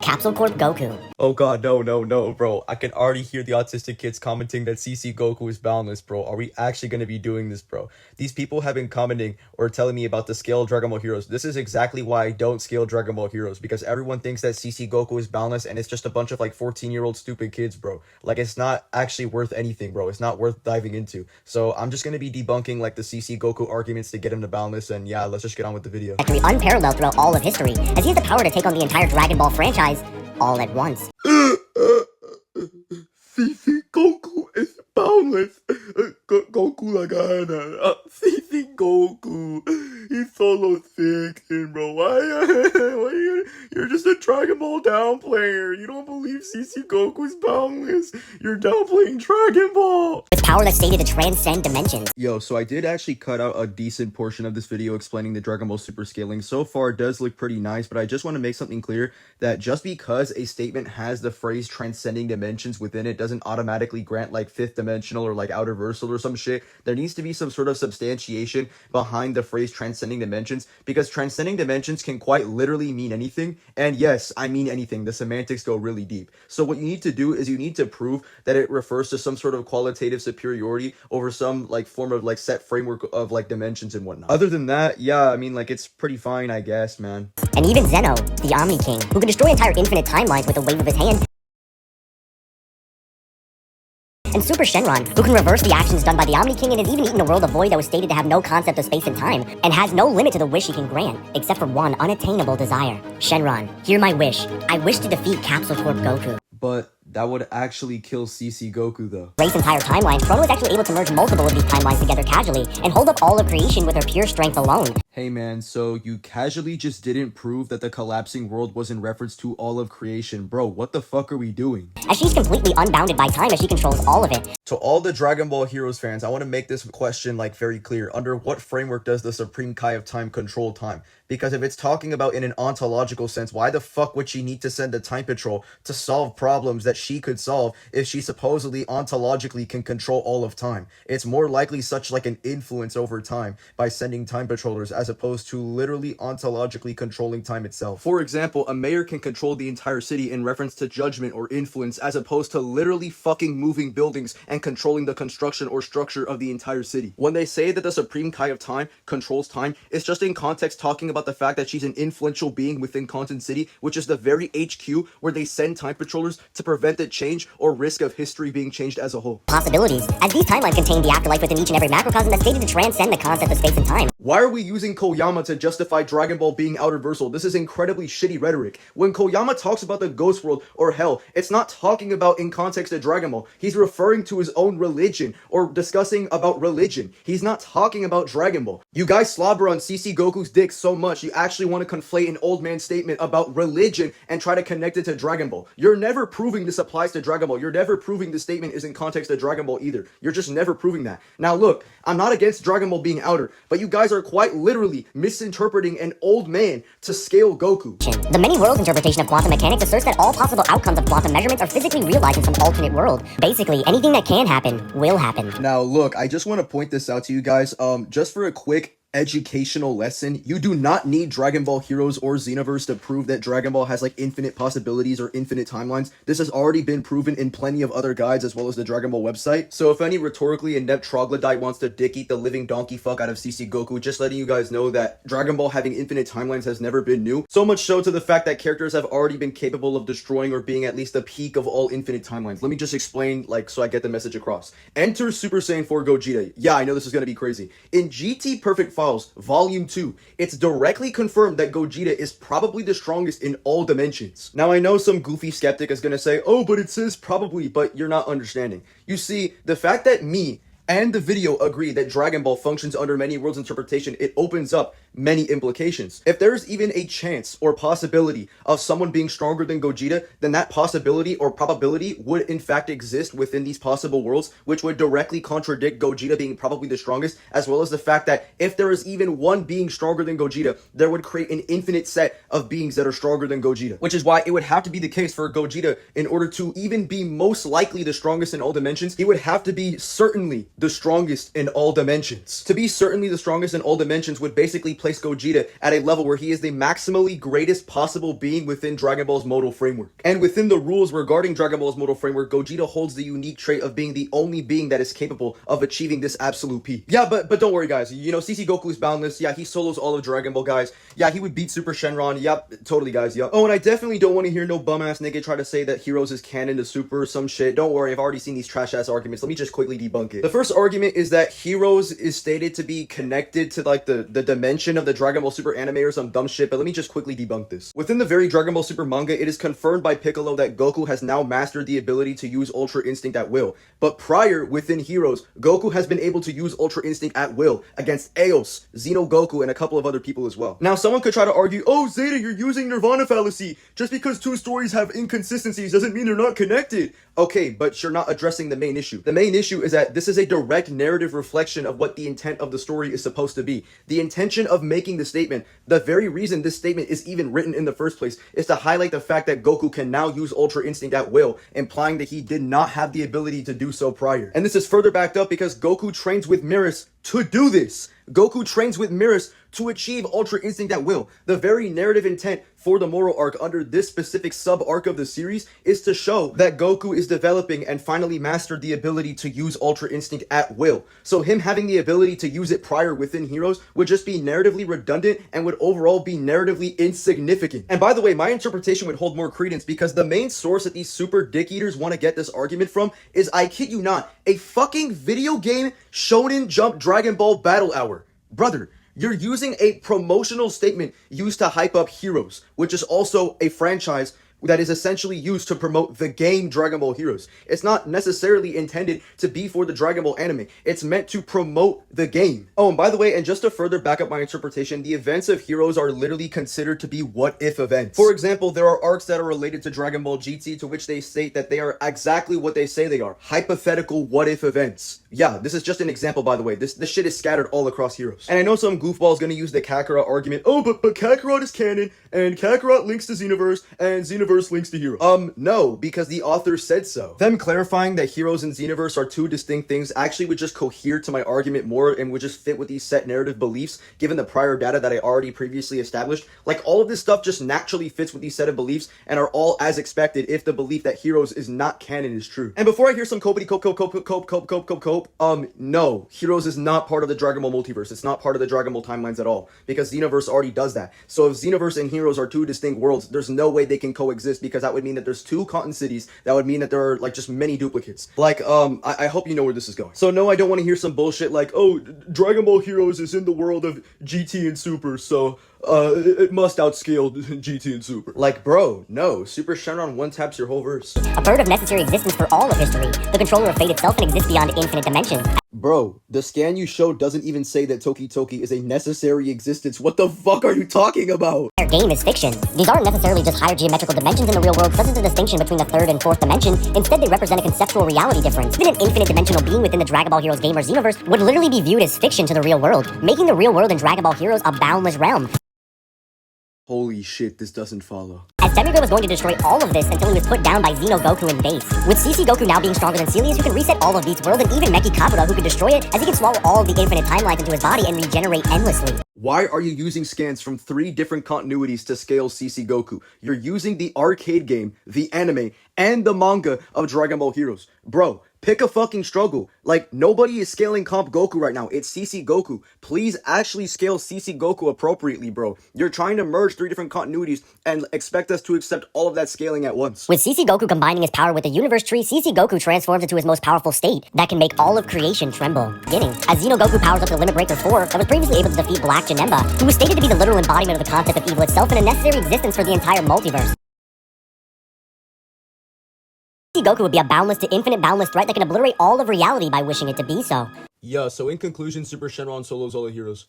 Capsule Corp Goku. Oh god, no, bro. I can already hear the autistic kids commenting that CC Goku is boundless, bro. Are we actually going to be doing this, bro? These people have been commenting or telling me about the scale Dragon Ball Heroes. This is exactly why I don't scale Dragon Ball Heroes, because everyone thinks that CC Goku is boundless, and it's just a bunch of like 14-year-old stupid kids, bro. Like, it's not actually worth anything, bro. It's not worth diving into. So I'm just going to be debunking like the CC Goku arguments to get him to boundless, and yeah, let's just get on with the video. Actually unparalleled throughout all of history, as he has the power to take on the entire Dragon Ball franchise all at once. CC Goku is boundless. Goku Lagana. CC Goku. He's solo 16, bro. Why you're just a Dragon Ball down player. You don't believe CC Goku's boundless. You're downplaying Dragon Ball. With power that's stated to transcend dimensions. Yo, so I did actually cut out a decent portion of this video explaining the Dragon Ball Super scaling. So far, it does look pretty nice, but I just want to make something clear that just because a statement has the phrase transcending dimensions within it doesn't automatically grant like fifth dimensional or like outer versal or some shit. There needs to be some sort of substantiation behind the phrase transcending dimensions, because transcending dimensions can quite literally mean anything. And yes, I mean anything. The semantics go really deep. So what you need to do is you need to prove that it refers to some sort of qualitative superiority over some like form of like set framework of like dimensions and whatnot. Other than that, yeah, I mean, like, it's pretty fine, I guess, man. And even Zeno, the Omni King, who can destroy entire infinite timelines with a wave of his hand. And Super Shenron, who can reverse the actions done by the Omni King and has even eaten a world of void that was stated to have no concept of space and time, and has no limit to the wish he can grant, except for one unattainable desire. Shenron, hear my wish. I wish to defeat Capsule Corp Goku. But that would actually kill CC Goku, though. Race entire timeline, Chrono is actually able to merge multiple of these timelines together casually, and hold up all of creation with her pure strength alone. Hey man, so you casually just didn't prove that the collapsing world was in reference to all of creation. Bro, what the fuck are we doing? As she's completely unbounded by time as she controls all of it. To all the Dragon Ball Heroes fans, I want to make this question like very clear. Under what framework does the Supreme Kai of Time control time? Because if it's talking about in an ontological sense, why the fuck would she need to send a time patrol to solve problems that she could solve if she supposedly ontologically can control all of time? It's more likely such like an influence over time by sending time patrollers as opposed to literally ontologically controlling time itself. For example, a mayor can control the entire city in reference to judgment or influence as opposed to literally fucking moving buildings and controlling the construction or structure of the entire city. When they say that the Supreme Kai of Time controls time, it's just in context talking about the fact that she's an influential being within Content City, which is the very HQ where they send time patrollers to prevent the change or risk of history being changed as a whole. Possibilities, as these timelines contain the afterlife within each and every macrocosm that's stated to transcend the concept of space and time. Why are we using Koyama to justify Dragon Ball being outer versal? This is incredibly shitty rhetoric. When Koyama talks about the ghost world or hell, it's not talking about in context of Dragon Ball. He's referring to his own religion or discussing about religion. He's not talking about Dragon Ball. You guys slobber on CC Goku's dick so much, you actually want to conflate an old man statement about religion and try to connect it to Dragon Ball. You're never proving this applies to Dragon Ball. You're never proving the statement is in context of Dragon Ball either. You're just never proving that. Now look, I'm not against Dragon Ball being outer, but you guys are quite literally misinterpreting an old man to scale Goku. The many worlds interpretation of quantum mechanics asserts that all possible outcomes of quantum measurements are physically realized in some alternate world. Basically, anything that can happen will happen. Now look, I just want to point this out to you guys, just for a quick educational lesson. You do not need Dragon Ball Heroes or Xenoverse to prove that Dragon Ball has like infinite possibilities or infinite timelines. This has already been proven in plenty of other guides as well as the Dragon Ball website. So if any rhetorically inept troglodyte wants to dick eat the living donkey fuck out of CC Goku, just letting you guys know that Dragon Ball having infinite timelines has never been new. So much so to the fact that characters have already been capable of destroying or being at least the peak of all infinite timelines. Let me just explain, like, so I get the message across. Enter Super Saiyan 4 Gogeta. Yeah, I know this is gonna be crazy. In GT Perfect Files Volume 2, it's directly confirmed that Gogeta is probably the strongest in all dimensions. Now, I know some goofy skeptic is gonna say, oh, but it says probably, but you're not understanding. You see, the fact that me and the video agree that Dragon Ball functions under many worlds interpretation, it opens up many implications. If there's even a chance or possibility of someone being stronger than Gogeta, then that possibility or probability would in fact exist within these possible worlds, which would directly contradict Gogeta being probably the strongest, as well as the fact that if there is even one being stronger than Gogeta, there would create an infinite set of beings that are stronger than Gogeta. Which is why it would have to be the case for Gogeta, in order to even be most likely the strongest in all dimensions, he would have to be certainly the strongest in all dimensions. To be certainly the strongest in all dimensions would basically place Gogeta at a level where he is the maximally greatest possible being within Dragon Ball's modal framework. And within the rules regarding Dragon Ball's modal framework, Gogeta holds the unique trait of being the only being that is capable of achieving this absolute peak. Yeah, but don't worry, guys. You know, CC Goku is boundless. Yeah, he solos all of Dragon Ball, guys. Yeah, he would beat Super Shenron. Yep, totally, guys. Yep. Oh, and I definitely don't want to hear no bum-ass nigga try to say that Heroes is canon to Super or some shit. Don't worry, I've already seen these trash-ass arguments. Let me just quickly debunk it. The first argument is that Heroes is stated to be connected to like the dimension of the Dragon Ball Super anime or some dumb shit, but let me just quickly debunk this. Within the very Dragon Ball Super manga, it is confirmed by Piccolo that Goku has now mastered the ability to use Ultra Instinct at will. But prior, within Heroes, Goku has been able to use Ultra Instinct at will against Eos, Zeno Goku, and a couple of other people as well. Now, someone could try to argue, oh, Zeta, you're using Nirvana fallacy. Just because two stories have inconsistencies doesn't mean they're not connected. Okay, but you're not addressing the main issue. The main issue is that this is a direct narrative reflection of what the intent of the story is supposed to be. The intention of making the statement, the very reason this statement is even written in the first place, is to highlight the fact that Goku can now use Ultra Instinct at will, implying that he did not have the ability to do so prior. And this is further backed up because Goku trains with Mirrors to do this. Goku trains with Mirrors to achieve Ultra Instinct at will. The very narrative intent for the moral arc under this specific sub-arc of the series is to show that Goku is developing and finally mastered the ability to use Ultra Instinct at will. So him having the ability to use it prior within Heroes would just be narratively redundant and would overall be narratively insignificant. And by the way, my interpretation would hold more credence because the main source that these super dick eaters want to get this argument from is, I kid you not, a fucking video game Shonen Jump Dragon Ball Battle Hour. Brother, you're using a promotional statement used to hype up Heroes, which is also a franchise that is essentially used to promote the game Dragon Ball Heroes. It's not necessarily intended to be for the Dragon Ball anime. It's meant to promote the game. Oh, and by the way, and just to further back up my interpretation, the events of Heroes are literally considered to be what-if events. For example, there are arcs that are related to Dragon Ball GT to which they state that they are exactly what they say they are. Hypothetical what-if events. Yeah, this is just an example, by the way. This shit is scattered all across Heroes. And I know some goofball is going to use the Kakarot argument. Oh, but Kakarot is canon, and Kakarot links to Xenoverse, and Xenoverse links to Heroes. No, because the author said so. Them clarifying that Heroes and Xenoverse are two distinct things actually would just cohere to my argument more and would just fit with these set narrative beliefs, given the prior data that I already previously established. Like, all of this stuff just naturally fits with these set of beliefs and are all as expected if the belief that Heroes is not canon is true. And before I hear some copity cope, no, Heroes is not part of the Dragon Ball multiverse. It's not part of the Dragon Ball timelines at all, because Xenoverse already does that. So if Xenoverse and Heroes are two distinct worlds, there's no way they can coexist, because that would mean that there's two continuities. That would mean that there are like just many duplicates. Like, I hope you know where this is going. So no, I don't want to hear some bullshit like, oh, Dragon Ball Heroes is in the world of GT and Super, so it must outscale GT and Super. Like, bro, no. Super Shenron one-taps your whole verse. A bird of necessary existence for all of history, the controller of fate itself and exists beyond infinite dimensions. Bro, the scan you showed doesn't even say that Toki Toki is a necessary existence. What the fuck are you talking about? Their game is fiction. These aren't necessarily just higher geometrical dimensions in the real world, such as the distinction between the third and fourth dimension. Instead, they represent a conceptual reality difference. Even an infinite dimensional being within the Dragon Ball Heroes game or Xenoverse would literally be viewed as fiction to the real world, making the real world in Dragon Ball Heroes a boundless realm. Holy shit, this doesn't follow. As Demigod was going to destroy all of this until he was put down by Zeno Goku in base. With CC Goku now being stronger than Celius, who can reset all of these worlds, and even Meki Kabura, who can destroy it, as he can swallow all of the infinite timelines into his body and regenerate endlessly. Why are you using scans from 3 different continuities to scale CC Goku? You're using the arcade game, the anime, and the manga of Dragon Ball Heroes. Bro, pick a fucking struggle. Like, nobody is scaling Comp Goku right now. It's CC Goku. Please actually scale CC Goku appropriately, bro. You're trying to merge 3 different continuities and expect us to accept all of that scaling at once. With CC Goku combining his power with the universe tree, CC Goku transforms into his most powerful state that can make all of creation tremble. Beginning, as Zeno Goku powers up the Limit Breaker 4, that was previously able to defeat Black Janemba, who was stated to be the literal embodiment of the concept of evil itself and a necessary existence for the entire multiverse. CC Goku would be a boundless to infinite boundless threat that can obliterate all of reality by wishing it to be so. Yeah, so in conclusion, Super Shenron solos all the heroes.